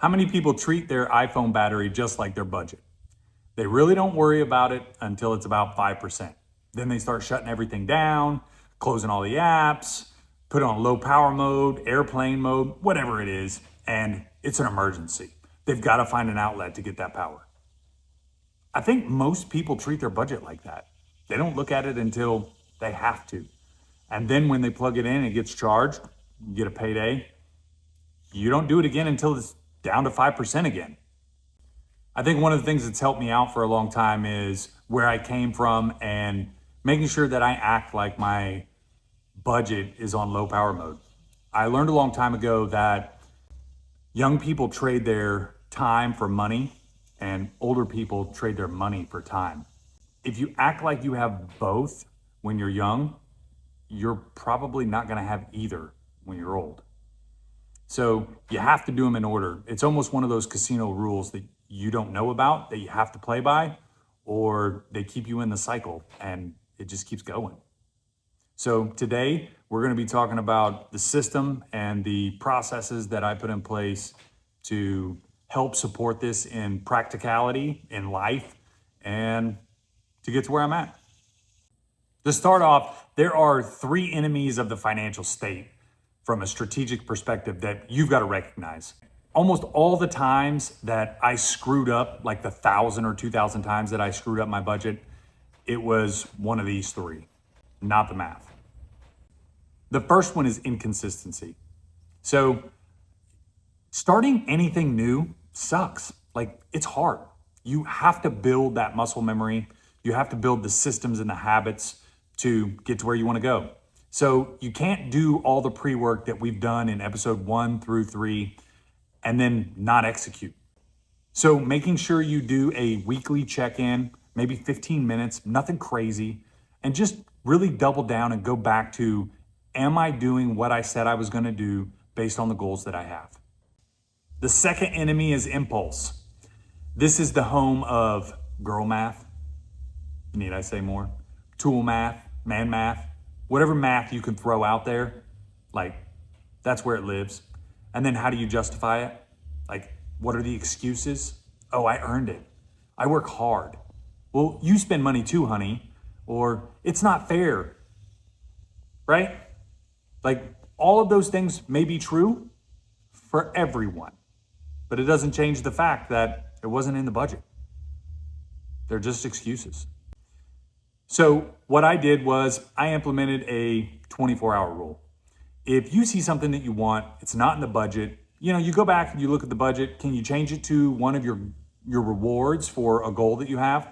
How many people treat their iPhone battery just like their budget? They really don't worry about it until it's about 5%. Then they start shutting everything down, closing all the apps, put it on low power mode, airplane mode, whatever it is, and it's an emergency. They've got to find an outlet to get that power. I think most people treat their budget like that. They don't look at it until they have to. And then when they plug it in, it gets charged, you get a payday. You don't do it again until it's down to 5% again. I think one of the things that's helped me out for a long time is where I came from and making sure that I act like my budget is on low power mode. I learned a long time ago that young people trade their time for money and older people trade their money for time. If you act like you have both when you're young, you're probably not going to have either when you're old. So you have to do them in order. It's almost one of those casino rules that you don't know about, that you have to play by, or they keep you in the cycle and it just keeps going. So today we're going to be talking about the system and the processes that I put in place to help support this in practicality, in life, and to get to where I'm at. To start off, there are 3 enemies of the financial state from a strategic perspective that you've got to recognize. Almost all the times that I screwed up, like the 1,000 or 2,000 times that I screwed up my budget, it was one of these 3, not the math. The first one is inconsistency. So starting anything new sucks. Like, it's hard. You have to build that muscle memory. You have to build the systems and the habits to get to where you want to go. So you can't do all the pre-work that we've done in episode 1 through 3 and then not execute. So making sure you do a weekly check-in, maybe 15 minutes, nothing crazy, and just really double down and go back to, am I doing what I said I was going to do based on the goals that I have? The second enemy is impulse. This is the home of girl math. Need I say more? Tool math, man math, whatever math you can throw out there, like, that's where it lives. And then how do you justify it? Like, what are the excuses? Oh, I earned it. I work hard. Well, you spend money too, honey. Or it's not fair, right? Like, all of those things may be true for everyone, but it doesn't change the fact that it wasn't in the budget. They're just excuses. So what I did was I implemented a 24-hour rule. If you see something that you want, it's not in the budget, you go back and you look at the budget. Can you change it to one of your rewards for a goal that you have?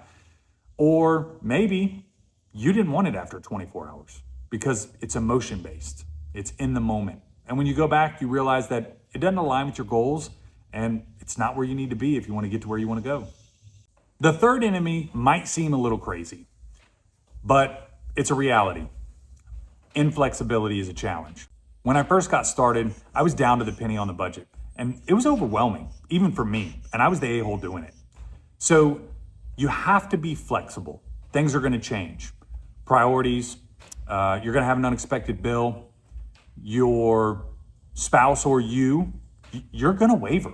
Or maybe you didn't want it after 24 hours because it's emotion-based. It's in the moment. And when you go back, you realize that it doesn't align with your goals and it's not where you need to be if you want to get to where you want to go. The third enemy might seem a little crazy, but it's a reality. Inflexibility is a challenge. When I first got started, I was down to the penny on the budget, and it was overwhelming, even for me, and I was the a-hole doing it. So you have to be flexible. Things are going to change. Priorities, you're going to have an unexpected bill. Your spouse or you're going to waver.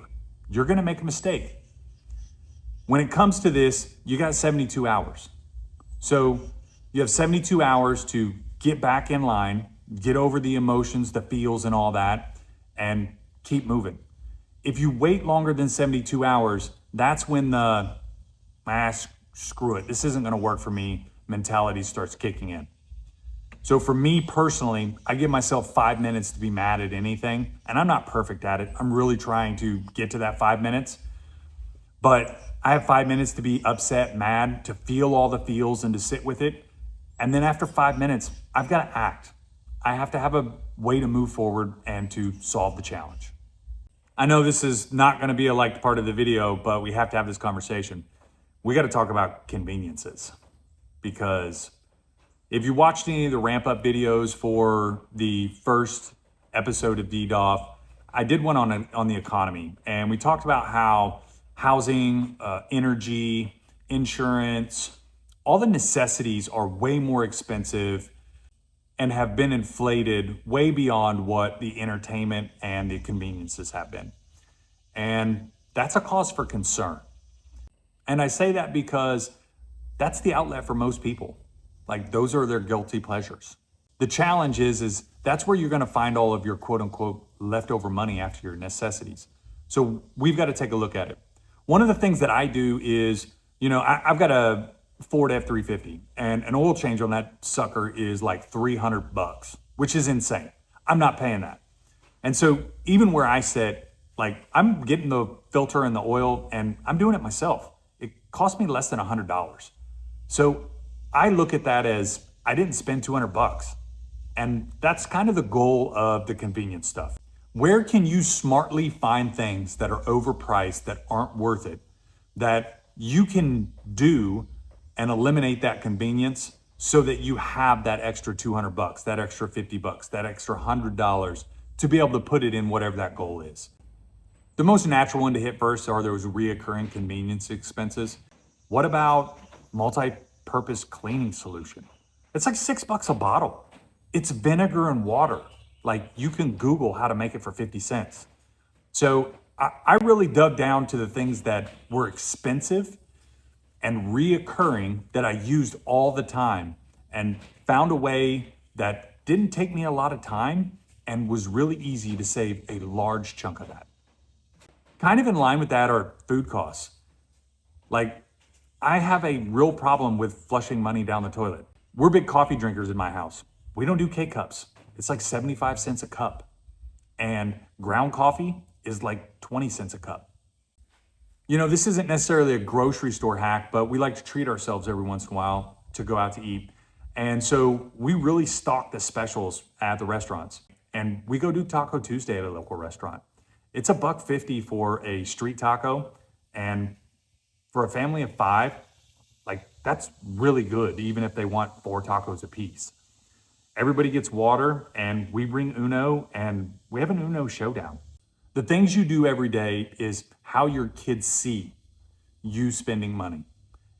You're going to make a mistake. When it comes to this, you got 72 hours. So you have 72 hours to get back in line, get over the emotions, the feels, and all that, and keep moving. If you wait longer than 72 hours, that's when the, screw it, this isn't going to work for me mentality starts kicking in. So for me personally, I give myself 5 minutes to be mad at anything, and I'm not perfect at it. I'm really trying to get to that 5 minutes, but I have 5 minutes to be upset, mad, to feel all the feels and to sit with it. And then after 5 minutes, I've got to act. I have to have a way to move forward and to solve the challenge. I know this is not going to be a liked part of the video, but we have to have this conversation. We got to talk about conveniences, because if you watched any of the ramp up videos for the first episode of DDOF, I did one on the economy, and we talked about how housing, energy, insurance, all the necessities are way more expensive and have been inflated way beyond what the entertainment and the conveniences have been. And that's a cause for concern. And I say that because that's the outlet for most people. Like those are their guilty pleasures. The challenge is that's where you're going to find all of your quote unquote leftover money after your necessities. So we've got to take a look at it. One of the things that I do is, I've got a Ford F-350 and an oil change on that sucker is like $300, which is insane. I'm not paying that. And so even where I sit, like I'm getting the filter and the oil and I'm doing it myself. It cost me less than $100. So I look at that as I didn't spend $200. And that's kind of the goal of the convenience stuff. Where can you smartly find things that are overpriced, that aren't worth it, that you can do and eliminate that convenience so that you have that extra $200, that extra $50, that extra $100 to be able to put it in whatever that goal is. The most natural one to hit first are those reoccurring convenience expenses. What about multi-purpose cleaning solution? It's like $6 a bottle. It's vinegar and water. Like you can Google how to make it for 50 cents. So I really dug down to the things that were expensive and reoccurring that I used all the time and found a way that didn't take me a lot of time and was really easy to save a large chunk of that. Kind of in line with that are food costs. Like I have a real problem with flushing money down the toilet. We're big coffee drinkers in my house. We don't do K-cups. It's like 75 cents a cup. And ground coffee is like 20 cents a cup. This isn't necessarily a grocery store hack, but we like to treat ourselves every once in a while to go out to eat. And so we really stock the specials at the restaurants. And we go do Taco Tuesday at a local restaurant. It's $1.50 for a street taco. And for a family of 5, like that's really good, even if they want 4 tacos a piece. Everybody gets water and we bring Uno and we have an Uno showdown. The things you do every day is how your kids see you spending money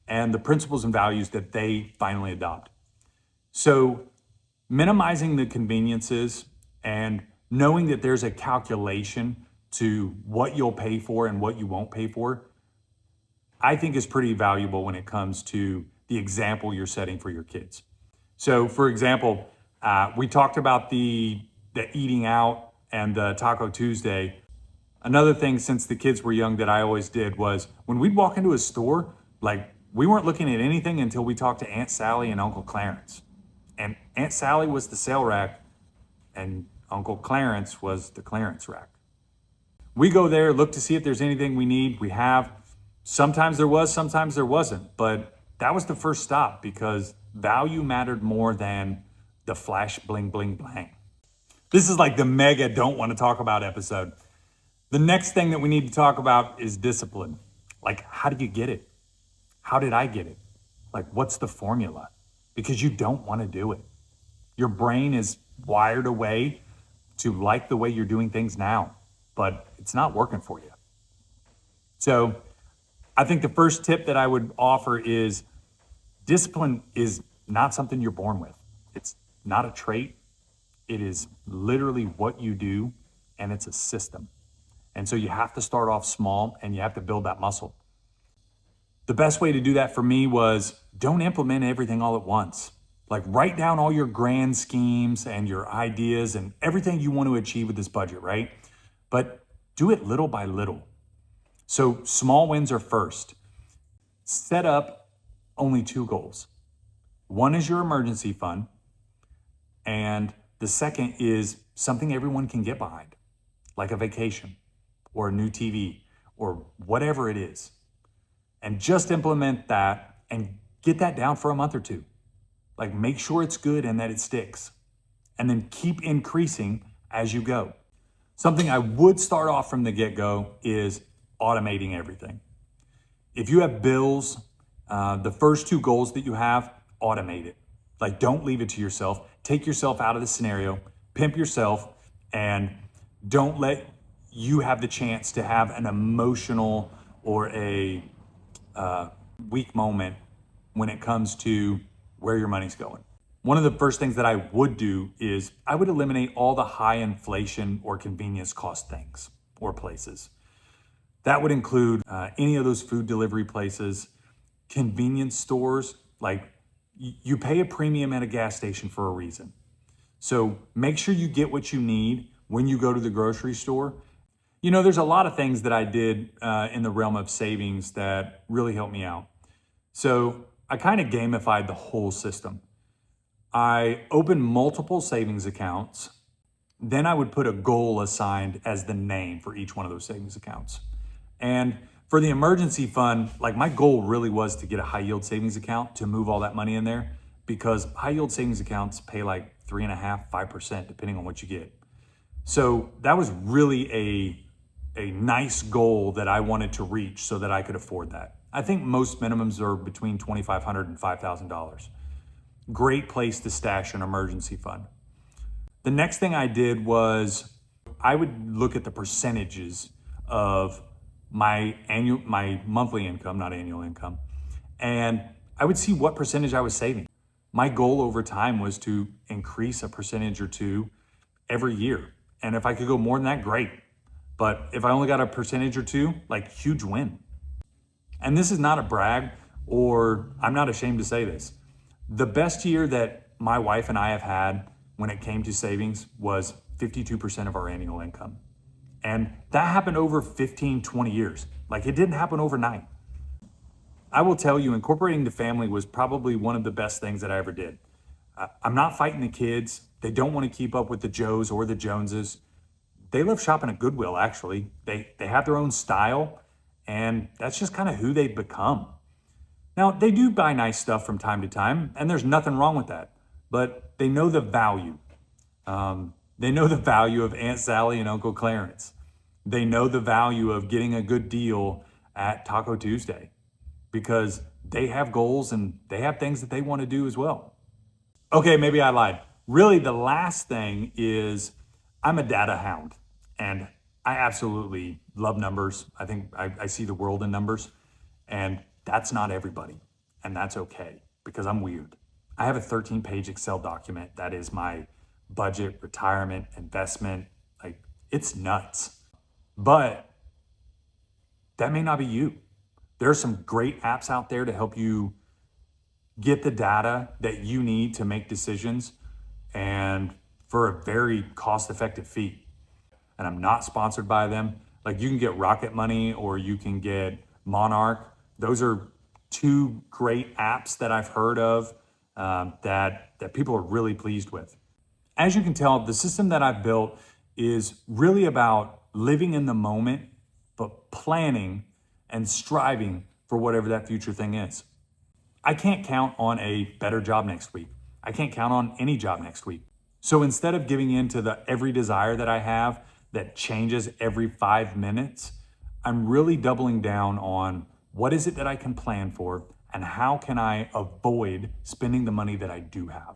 and the principles and values that they finally adopt. So minimizing the conveniences and knowing that there's a calculation to what you'll pay for and what you won't pay for, I think is pretty valuable when it comes to the example you're setting for your kids. So for example, we talked about the eating out and the Taco Tuesday. Another thing since the kids were young that I always did was when we'd walk into a store, like we weren't looking at anything until we talked to Aunt Sally and Uncle Clarence. And Aunt Sally was the sale rack and Uncle Clarence was the clearance rack. We go there, look to see if there's anything we need. We have. Sometimes there was, sometimes there wasn't. But that was the first stop because value mattered more than the flash bling bling blang. This is like the mega don't want to talk about episode. The next thing that we need to talk about is discipline. Like, how did you get it? How did I get it? Like, what's the formula? Because you don't want to do it. Your brain is wired away to like the way you're doing things now, but it's not working for you. So I think the first tip that I would offer is discipline is not something you're born with. It's not a trait. It is literally what you do, and it's a system. And so you have to start off small and you have to build that muscle. The best way to do that for me was don't implement everything all at once. Like write down all your grand schemes and your ideas and everything you want to achieve with this budget, right? But do it little by little. So small wins are first. Set up only 2 goals. One is your emergency fund, and the second is something everyone can get behind, like a vacation or a new TV or whatever it is. And just implement that and get that down for a month or 2. Like make sure it's good and that it sticks. And then keep increasing as you go. Something I would start off from the get-go is automating everything. If you have bills, the first 2 goals that you have, automate it. Like don't leave it to yourself. Take yourself out of the scenario, pimp yourself, and don't let you have the chance to have an emotional or a weak moment when it comes to where your money's going. One of the first things that I would do is I would eliminate all the high inflation or convenience cost things or places. That would include any of those food delivery places, convenience stores. Like you pay a premium at a gas station for a reason. So make sure you get what you need when you go to the grocery store. There's a lot of things that I did in the realm of savings that really helped me out. So I kind of gamified the whole system. I opened multiple savings accounts. Then I would put a goal assigned as the name for each one of those savings accounts. And for the emergency fund, like my goal really was to get a high yield savings account to move all that money in there, because high yield savings accounts pay like 3.5%, 5%, depending on what you get. So that was really a nice goal that I wanted to reach so that I could afford that. I think most minimums are between $2,500 and $5,000. Great place to stash an emergency fund. The next thing I did was I would look at the percentages of my monthly income, not annual income, and I would see what percentage I was saving. My goal over time was to increase a percentage or two every year. And if I could go more than that, great. But if I only got a percentage or two, like huge win. And this is not a brag, or I'm not ashamed to say this. The best year that my wife and I have had when it came to savings was 52% of our annual income. And that happened over 15, 20 years. Like it didn't happen overnight. I will tell you, incorporating the family was probably one of the best things that I ever did. I'm not fighting the kids. They don't want to keep up with the Joes or the Joneses. They love shopping at Goodwill, actually. They have their own style, and that's just kind of who they've become. Now, they do buy nice stuff from time to time, and there's nothing wrong with that, but they know the value. They know the value of Aunt Sally and Uncle Clarence. They know the value of getting a good deal at Taco Tuesday, because they have goals and they have things that they want to do as well. Okay, maybe I lied. Really, the last thing is I'm a data hound, and I absolutely love numbers. I think I see the world in numbers, and that's not everybody, and that's okay, because I'm weird. I have a 13-page Excel document that is my budget, retirement, investment. Like, it's nuts. But that may not be you. There are some great apps out there to help you get the data that you need to make decisions, and for a very cost-effective fee. And I'm not sponsored by them. Like, you can get Rocket Money or you can get Monarch. Those are two great apps that I've heard of that people are really pleased with. As you can tell, the system that I've built is really about living in the moment, but planning and striving for whatever that future thing is. I can't count on a better job next week. I can't count on any job next week. So instead of giving in to the every desire that I have that changes every 5 minutes, I'm really doubling down on what is it that I can plan for and how can I avoid spending the money that I do have.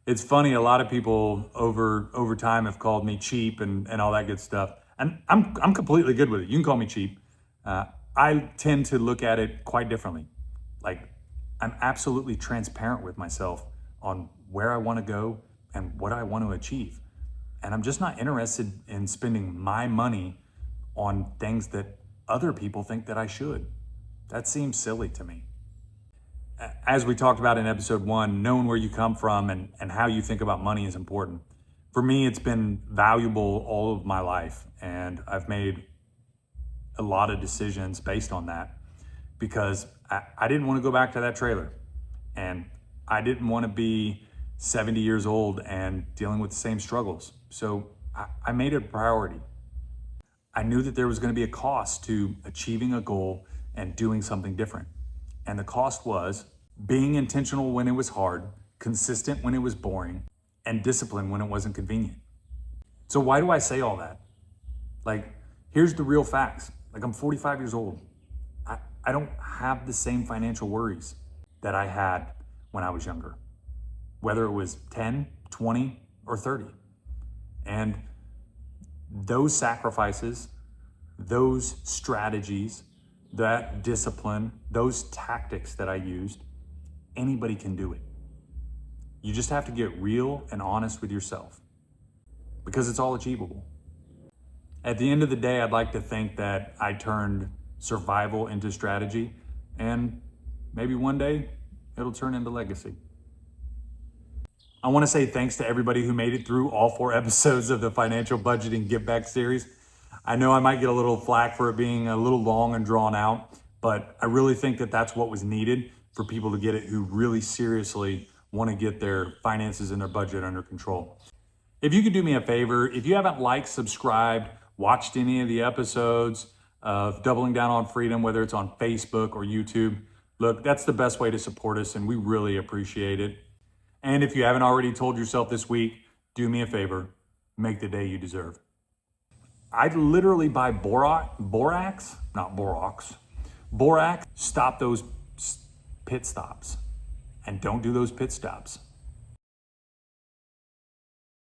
It's funny, a lot of people over time have called me cheap and all that good stuff. And I'm completely good with it. You can call me cheap. I tend to look at it quite differently. Like, I'm absolutely transparent with myself on where I want to go and what I want to achieve. And I'm just not interested in spending my money on things that other people think that I should. That seems silly to me. As we talked about in episode 1, knowing where you come from and how you think about money is important. For me, it's been valuable all of my life, and I've made a lot of decisions based on that, because I didn't want to go back to that trailer, and I didn't want to be 70 years old and dealing with the same struggles. So I made it a priority. I knew that there was going to be a cost to achieving a goal and doing something different. And the cost was being intentional when it was hard, consistent when it was boring, and disciplined when it wasn't convenient. So why do I say all that? Like, here's the real facts. Like, I'm 45 years old. I don't have the same financial worries that I had when I was younger, whether it was 10, 20, or 30. And those sacrifices, those strategies, that discipline, those tactics that I used, anybody can do it. You just have to get real and honest with yourself, because it's all achievable. At the end of the day, I'd like to think that I turned survival into strategy, and maybe one day it'll turn into legacy. I want to say thanks to everybody who made it through all 4 episodes of the Financial Budgeting Give Back series. I know I might get a little flack for it being a little long and drawn out, but I really think that that's what was needed for people to get it who really seriously want to get their finances and their budget under control. If you could do me a favor, if you haven't liked, subscribed, watched any of the episodes of Doubling Down on Freedom, whether it's on Facebook or YouTube, look, that's the best way to support us, and we really appreciate it. And if you haven't already told yourself this week, do me a favor, make the day you deserve. I'd literally buy borax, stop those pit stops, and don't do those pit stops.